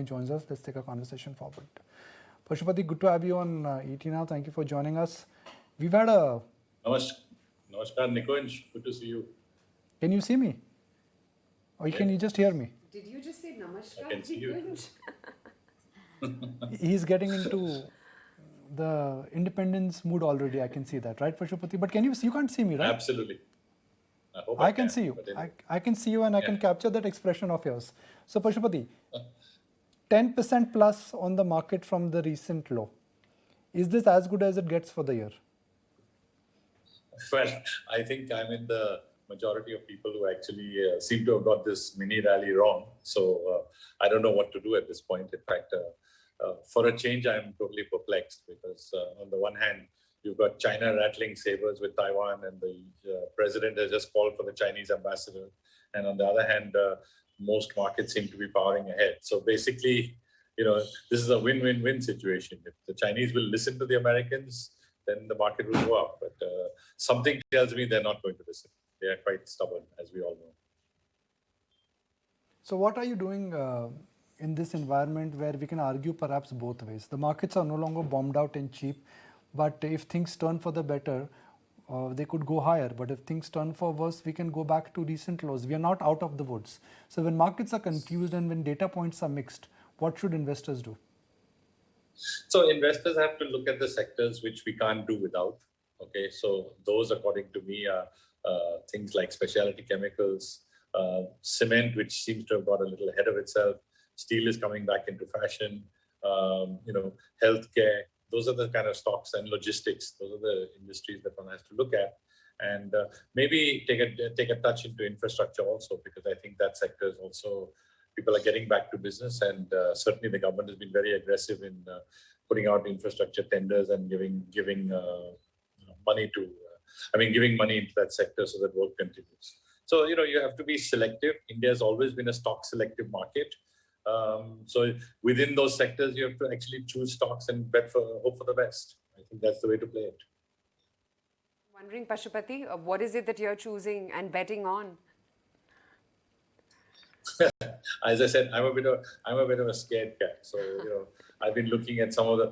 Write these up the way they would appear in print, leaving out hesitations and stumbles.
Advani joins us. Let's take a conversation forward. Pashupati, good to have you on ET Now. Thank you for joining us. We've had a... Namaskar, Nikunj. Good to see you. Can you see me? Or can you just hear me? Did you just say namaskar? I can see you. He's getting into the independence mood already. I can see that, right, Pashupati? But can you can't see me, right? Absolutely. I can see you. Anyway. I can see you and I can capture that expression of yours. So Pashupati, 10% plus on the market from the recent low. Is this as good as it gets for the year? Well, I think I'm in the majority of people who actually seem to have got this mini rally wrong. So I don't know what to do at this point. In fact, for a change, I'm totally perplexed because on the one hand, you've got China rattling sabers with Taiwan and the president has just called for the Chinese ambassador. And on the other hand, most markets seem to be powering ahead. So basically, this is a win-win-win situation. If the Chinese will listen to the Americans, then the market will go up. But something tells me they're not going to listen. They are quite stubborn, as we all know. So what are you doing in this environment where we can argue perhaps both ways? The markets are no longer bombed out and cheap. But if things turn for the better, they could go higher. But if things turn for worse, we can go back to recent lows. We are not out of the woods. So when markets are confused and when data points are mixed, what should investors do? So investors have to look at the sectors which we can't do without. Okay, so those, according to me, are things like specialty chemicals, cement, which seems to have got a little ahead of itself. Steel is coming back into fashion. Healthcare. Those are the kind of stocks, and logistics. Those are the industries that one has to look at, and maybe take a touch into infrastructure also, because I think that sector is also, people are getting back to business, and certainly the government has been very aggressive in putting out infrastructure tenders and giving money into that sector so that work continues. So you have to be selective. India has always been a stock selective market. So within those sectors, you have to actually choose stocks and hope for the best. I think that's the way to play it. Wondering, Pashupati, what is it that you're choosing and betting on? As I said, I'm a bit of a scared cat. So I've been looking at some of the.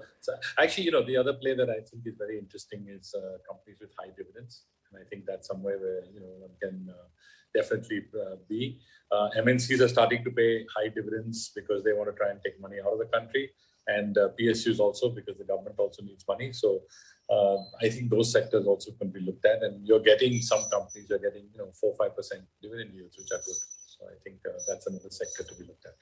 Actually, the other play that I think is very interesting is companies with high dividends, and I think that's somewhere where one can definitely be. MNCs are starting to pay high dividends because they want to try and take money out of the country, and PSUs also because the government also needs money. So I think those sectors also can be looked at, and you're getting some companies are getting 4-5% dividend yields, which are good. So I think that's another sector to be looked at.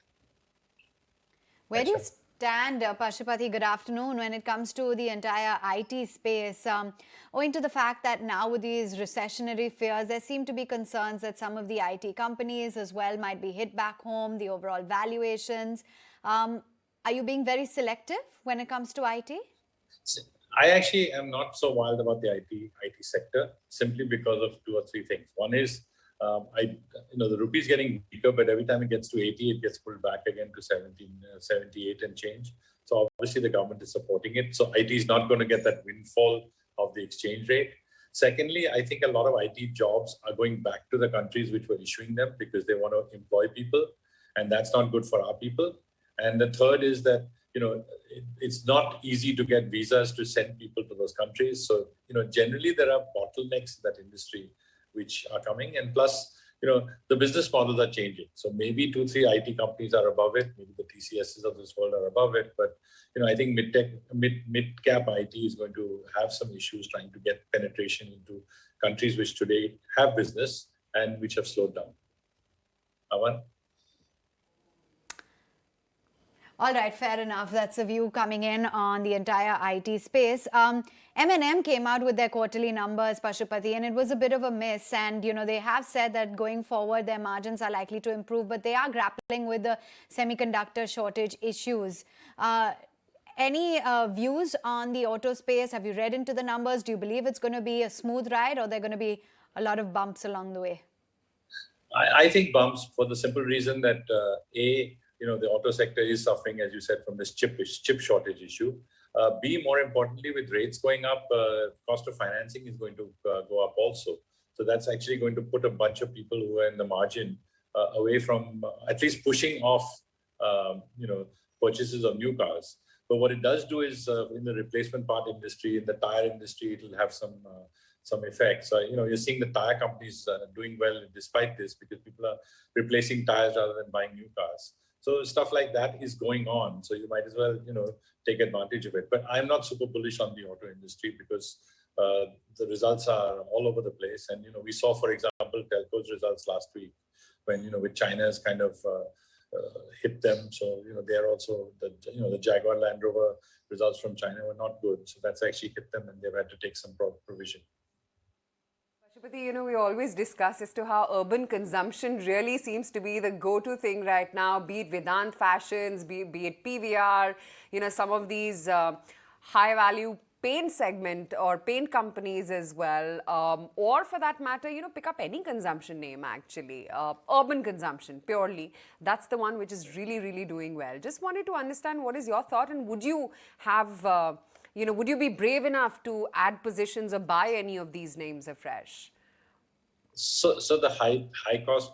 Where do you stand, Pashupati, good afternoon, when it comes to the entire IT space? Owing to the fact that now with these recessionary fears, there seem to be concerns that some of the IT companies as well might be hit back home, the overall valuations. Are you being very selective when it comes to IT? I actually am not so wild about the IT sector, simply because of 2 or 3 things. One is, the rupee is getting weaker, but every time it gets to 80, it gets pulled back again to 78 and change. So obviously the government is supporting it. So IT is not going to get that windfall of the exchange rate. Secondly, I think a lot of IT jobs are going back to the countries which were issuing them because they want to employ people, and that's not good for our people. And the third is that it's not easy to get visas to send people to those countries. So generally there are bottlenecks in that industry which are coming, and plus the business models are changing. So maybe 2-3 IT companies are above it, maybe the TCSs of this world are above it, but I think mid-cap IT is going to have some issues trying to get penetration into countries which today have business and which have slowed down. Aman? All right, fair enough. That's a view coming in on the entire IT space. M&M came out with their quarterly numbers, Pashupati, and it was a bit of a miss. And, they have said that going forward, their margins are likely to improve, but they are grappling with the semiconductor shortage issues. Any views on the auto space? Have you read into the numbers? Do you believe it's going to be a smooth ride, or there are going to be a lot of bumps along the way? I think bumps, for the simple reason that, the auto sector is suffering, as you said, from this chip shortage issue. B, more importantly, with rates going up, cost of financing is going to go up also. So that's actually going to put a bunch of people who are in the margin away from at least pushing off, purchases of new cars. But what it does do is in the replacement part industry, in the tire industry, it will have some effects. You're seeing the tire companies doing well despite this because people are replacing tires rather than buying new cars. So stuff like that is going on. So you might as well, take advantage of it. But I'm not super bullish on the auto industry because the results are all over the place. And, we saw, for example, telco's results last week when, with China's kind of hit them. So, they're also, the Jaguar Land Rover results from China were not good. So that's actually hit them and they've had to take some provision. Pashupati, we always discuss as to how urban consumption really seems to be the go-to thing right now, be it Vedant Fashions, be it PVR, some of these high-value paint segment or paint companies as well, or for that matter, pick up any consumption name actually, urban consumption purely. That's the one which is really, really doing well. Just wanted to understand what is your thought, and would you have, would you be brave enough to add positions or buy any of these names afresh? So the high cost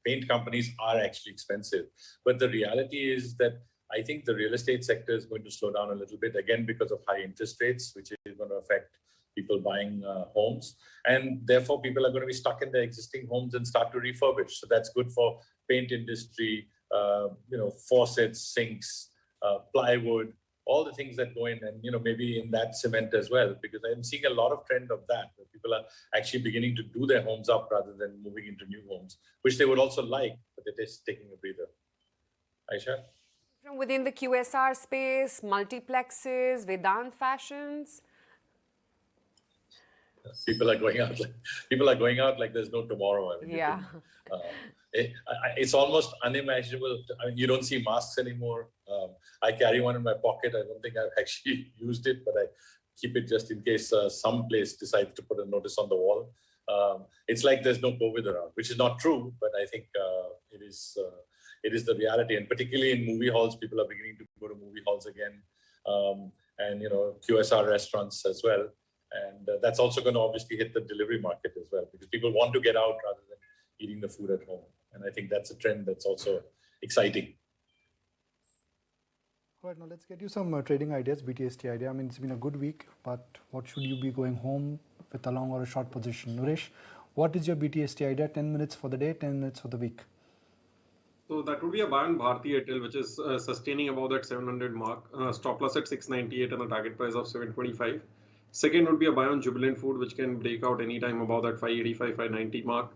paint companies are actually expensive, but the reality is that I think the real estate sector is going to slow down a little bit again because of high interest rates, which is going to affect people buying homes, and therefore people are going to be stuck in their existing homes and start to refurbish. So that's good for paint industry, faucets, sinks, plywood, all the things that go in, and maybe in that cement as well, because I'm seeing a lot of trend of that, where people are actually beginning to do their homes up rather than moving into new homes, which they would also like, but they're just taking a breather. Aisha? From within the QSR space, multiplexes, Vedant Fashions. People are going out like there's no tomorrow. I mean, yeah. It's almost unimaginable. You don't see masks anymore. I carry one in my pocket. I don't think I've actually used it, but I keep it just in case some place decides to put a notice on the wall. It's like there's no COVID around, which is not true, but I think it is the reality. And particularly in movie halls, people are beginning to go to movie halls again, and QSR restaurants as well. And that's also going to obviously hit the delivery market as well, because people want to get out rather than eating the food at home. And I think that's a trend that's also exciting. All right, now let's get you some trading ideas, BTST idea. I mean, it's been a good week, but what should you be going home with, a long or a short position? Naresh, what is your BTST idea? 10 minutes for the day, 10 minutes for the week. So that would be a buy on Bharti Airtel, which is sustaining above that 700 mark, stop loss at 698 and a target price of 725. Second would be a buy on Jubilant Food, which can break out anytime above that 585, 590 mark,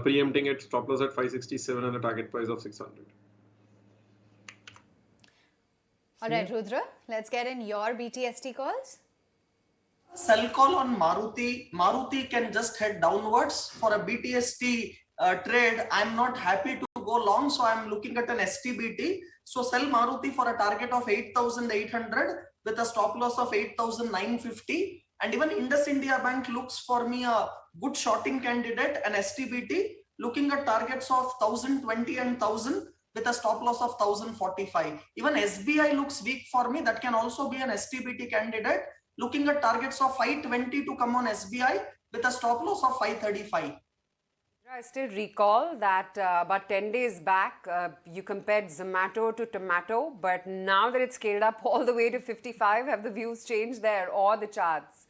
preempting it, stop loss at 567 and a target price of 600. All right, Rudra, let's get in your BTST calls. Sell call on Maruti. Maruti can just head downwards. For a BTST trade, I'm not happy to go long, so I'm looking at an STBT. So sell Maruti for a target of 8,800 with a stop loss of 8,950. And even Indus India Bank looks for me a good shorting candidate, an STBT, looking at targets of 1,020 and 1,000 with a stop loss of 1,045. Even SBI looks weak for me. That can also be an STBT candidate, looking at targets of 520 to come on SBI with a stop loss of 535. I still recall that about 10 days back, you compared Zomato to tomato, but now that it's scaled up all the way to 55, have the views changed there or the charts?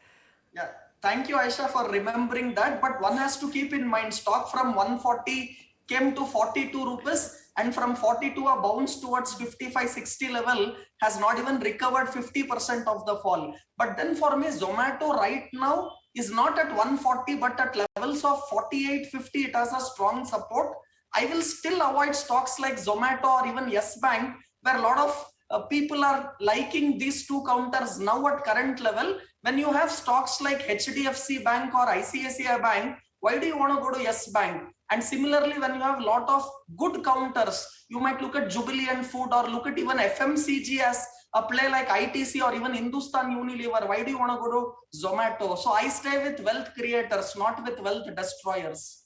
Yeah, thank you, Aisha, for remembering that. But one has to keep in mind, stock from 140 came to 42 rupees, and from 42 a bounce towards 55-60 level has not even recovered 50% of the fall. But then for me, Zomato right now is not at 140 but at levels of 48-50. It has a strong support. I will still avoid stocks like Zomato or even Yes Bank, where a lot of people are liking these two counters now at current level. When you have stocks like HDFC Bank or ICICI Bank, why do you want to go to Yes Bank? And similarly, when you have a lot of good counters, you might look at Jubilant Food or look at even FMCG as a play like ITC or even Hindustan Unilever. Why do you want to go to Zomato? So I stay with wealth creators, not with wealth destroyers.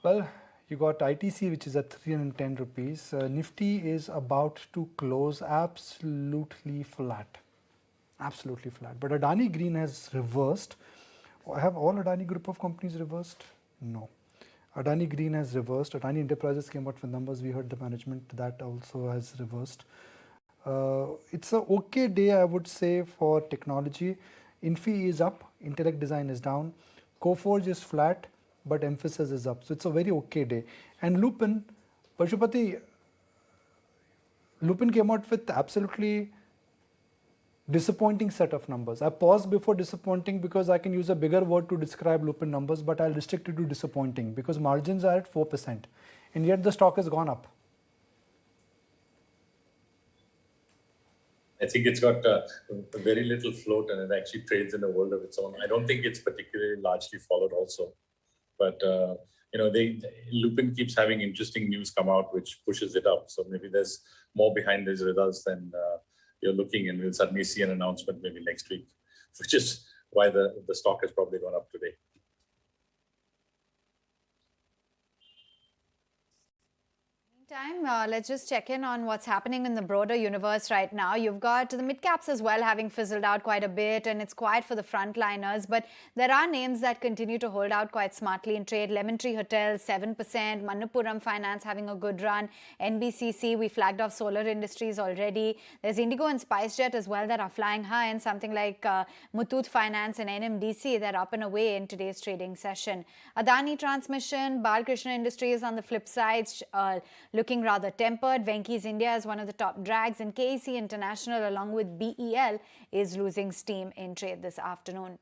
Well, you got ITC, which is at 310 rupees. Nifty is about to close absolutely flat. Absolutely flat. But Adani Green has reversed. Have all Adani group of companies reversed? No. Adani Green has reversed. Adani Enterprises came out with numbers. We heard the management that also has reversed. It's a okay day, I would say, for technology. Infi is up, Intellect Design is down, Coforge is flat, but Emphasis is up. So it's a very okay day. And Lupin, Pashupati, Lupin came out with absolutely disappointing set of numbers. I paused before disappointing because I can use a bigger word to describe Lupin numbers, but I'll restrict it to disappointing because margins are at 4% and yet the stock has gone up. I think it's got very little float and it actually trades in a world of its own. I don't think it's particularly largely followed also. But, Lupin keeps having interesting news come out which pushes it up. So maybe there's more behind these results than you're looking, and we'll suddenly see an announcement maybe next week, which is why the stock has probably gone up today. Meantime, let's just check in on what's happening in the broader universe right now. You've got the mid-caps as well having fizzled out quite a bit, and it's quiet for the frontliners, but there are names that continue to hold out quite smartly in trade. Lemon Tree Hotels, 7%, Manappuram Finance having a good run, NBCC, we flagged off Solar Industries already. There's Indigo and SpiceJet as well that are flying high, and something like Muthoot Finance and NMDC, they're up and away in today's trading session. Adani Transmission, Balkrishna Industries on the flip side, looking rather tempered. Venky's India is one of the top drags, and KEC International along with BEL is losing steam in trade this afternoon.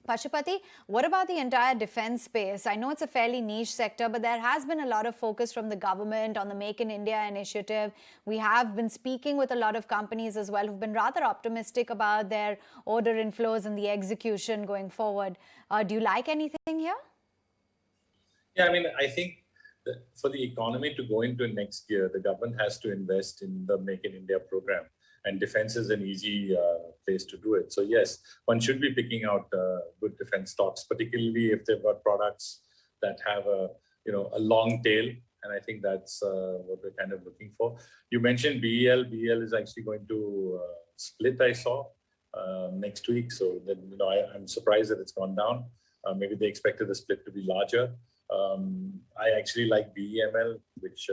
Pashupati, what about the entire defense space? I know it's a fairly niche sector, but there has been a lot of focus from the government on the Make in India initiative. We have been speaking with a lot of companies as well who've been rather optimistic about their order inflows and the execution going forward. Do you like anything here? Yeah, I mean, I think for the economy to go into next year, the government has to invest in the Make in India program, and defense is an easy place to do it. So yes, one should be picking out good defense stocks, particularly if they've got products that have a long tail, and I think that's what we're kind of looking for. You mentioned BEL. BEL is actually going to split, I saw, next week. So then, I'm surprised that it's gone down. Maybe they expected the split to be larger. I actually like BEML, which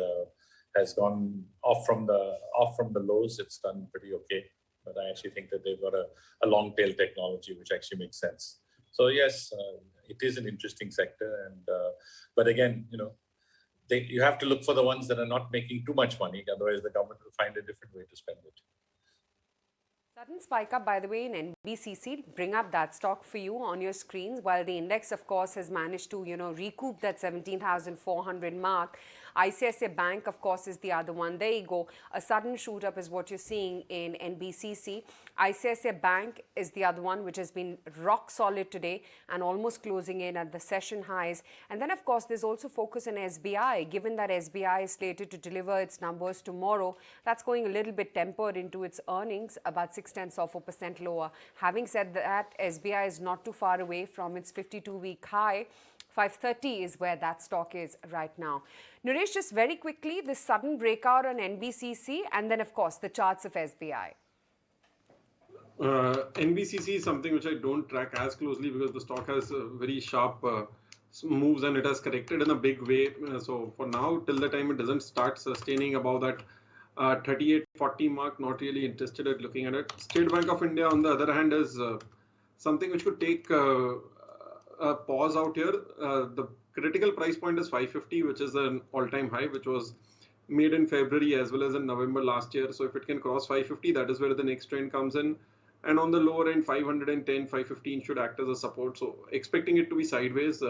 has gone off from the lows. It's done pretty okay, but I actually think that they've got a long tail technology, which actually makes sense. So yes, it is an interesting sector, and but again, you have to look for the ones that are not making too much money. Otherwise, the government will find a different way to spend it. Sudden spike up, by the way, in NBCC. Bring up that stock for you on your screens. While the index, of course, has managed to, recoup that 17,400 mark. ICICI Bank, of course, is the other one. There you go. A sudden shoot up is what you're seeing in NBCC. ICICI Bank is the other one, which has been rock solid today and almost closing in at the session highs. And then, of course, there's also focus on SBI. Given that SBI is slated to deliver its numbers tomorrow, that's going a little bit tempered into its earnings, about 0.6% lower. Having said that, SBI is not too far away from its 52-week high. 530 is where that stock is right now. Naresh, just very quickly, this sudden breakout on NBCC, and then, of course, the charts of SBI. NBCC is something which I don't track as closely because the stock has very sharp moves and it has corrected in a big way. So for now, till the time it doesn't start sustaining above that 38.40 mark, not really interested at looking at it. State Bank of India, on the other hand, is something which could take a pause out here. The critical price point is 550, which is an all-time high, which was made in February as well as in November last year. So if it can cross 550, that is where the next trend comes in. And on the lower end, 510, 515 should act as a support. So expecting it to be sideways,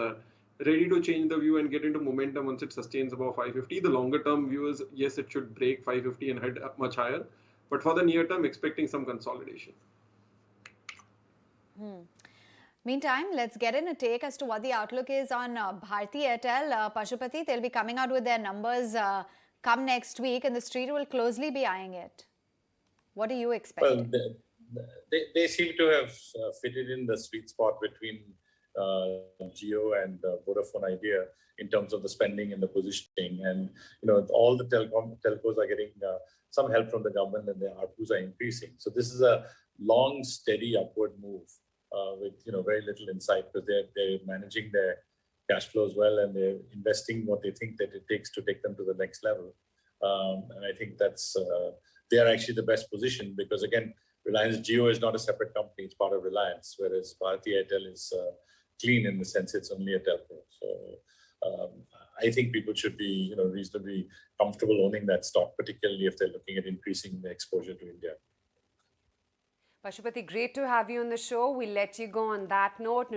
ready to change the view and get into momentum once it sustains above 550. The longer term view is, yes, it should break 550 and head up much higher. But for the near term, expecting some consolidation. Meantime, let's get in a take as to what the outlook is on Bharti Airtel. Pashupati, they'll be coming out with their numbers come next week, and the street will closely be eyeing it. What are you expecting? Well, they seem to have fitted in the sweet spot between Geo and Vodafone Idea in terms of the spending and the positioning. And, all the telcos are getting some help from the government, and their ARPUs are increasing. So this is a long, steady upward move with, very little insight, because they're managing their cash flows well, and they're investing what they think that it takes to take them to the next level. And I think that's they are actually the best position, because again, Reliance Jio is not a separate company; it's part of Reliance, whereas Bharti Airtel is clean in the sense it's only a telco. So I think people should be, reasonably comfortable owning that stock, particularly if they're looking at increasing the exposure to India. Pashupati, great to have you on the show. We'll let you go on that note.